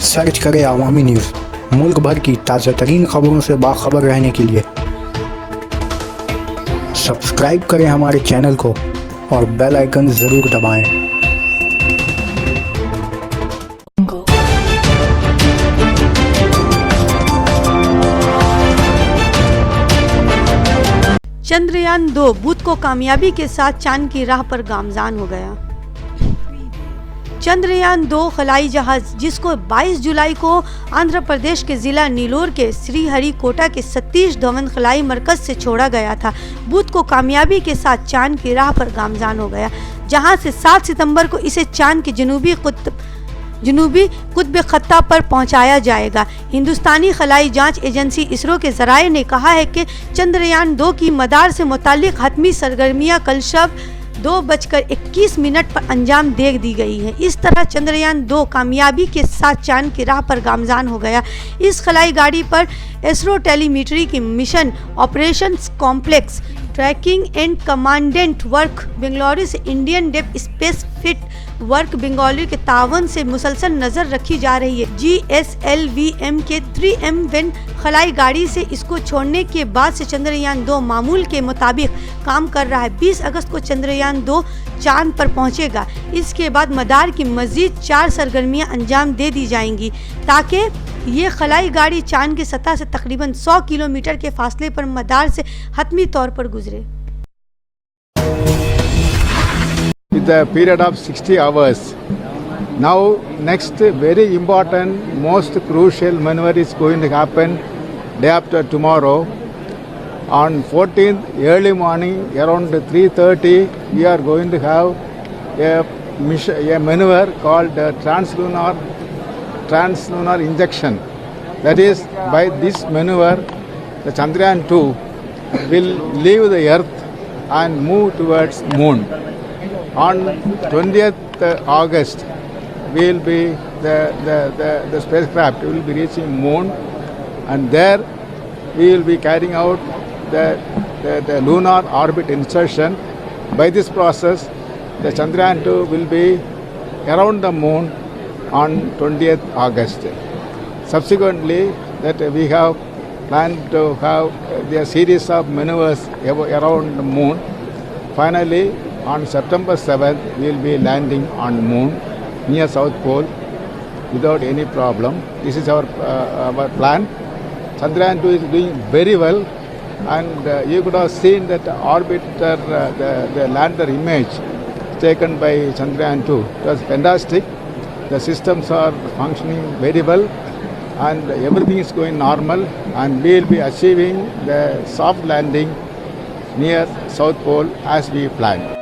Search करें अवामी news. मुल्क भर की ताज़ा तरीन खबरों से बाखबर रहने के लिए सब्सक्राइब करें हमारे चैनल को और बेल आइकन ज़रूर दबाएं। चंद्रयान 2 बुध को कामयाबी के साथ चांद की राह पर गामजान हो गया। चंद्रयान 2 खलाई जहाज, जिसको 22 जुलाई को आंध्र प्रदेश के जिला नीलोर के श्रीहरिकोटा के सतीश धवन खलाई मरकज से छोड़ा गया था, बुध को कामयाबी के साथ चांद की राह पर गामजान हो गया, जहां से 7 सितंबर को इसे चांद के जनूबी कुतुब खत्ता पर पहुंचाया जाएगा। हिंदुस्तानी खलाई जांच एजेंसी इसरो के जराये ने कहा है कि चंद्रयान 2 की मदार से मुताल्लिक हतमी सरगर्मियां कल शब 2:21 पर अंजाम दे दी गई है। इस तरह चंद्रयान 2 कामयाबी के साथ चांद की राह पर गामजान हो गया। इस खलाई गाड़ी पर इसरो टेलीमेट्री की mission operations complex tracking and commandant work Bengaluru से Indian deep space fit work Bengaluru के तावन से मुसलसल नजर रखी जा रही है। GSLV-M के 3M खलाई गाड़ी से इसको छोड़ने के बाद से चंद्रयान 2 मामूल के मुताबिक काम कर रहा है। 20 अगस्त को चंद्रयान 2 चांद पर पहुंचेगा। इसके बाद मदार की मजीद 4 सरगर्मियां अंजाम दे दी जाएंगी ताकि ये खलाई गाड़ी चांद की सतह से तकरीबन 100 किलोमीटर के फासले पर मदार से हतमी तौर पर गुजरे। With a period of 60 hours. Now, next very important, most crucial maneuver is going to happen day after tomorrow. On 14th, early morning, around 3:30, we are going to have a maneuver called translunar injection. That is, by this maneuver, the Chandrayaan 2 will leave the Earth and move towards Moon. On 20th August, we will be the spacecraft will be reaching Moon, and there we will be carrying out the lunar orbit insertion. By this process, the Chandrayaan 2 will be around the Moon on 20th August. Subsequently, that we have planned to have a series of maneuvers around the Moon. Finally, on September 7th, we will be landing on Moon near South Pole without any problem. This is our plan. Chandrayaan 2 is doing very well, and you could have seen that orbiter, the lander image taken by Chandrayaan 2. It was fantastic. The systems are functioning very well, and everything is going normal, and we will be achieving the soft landing near South Pole as we planned.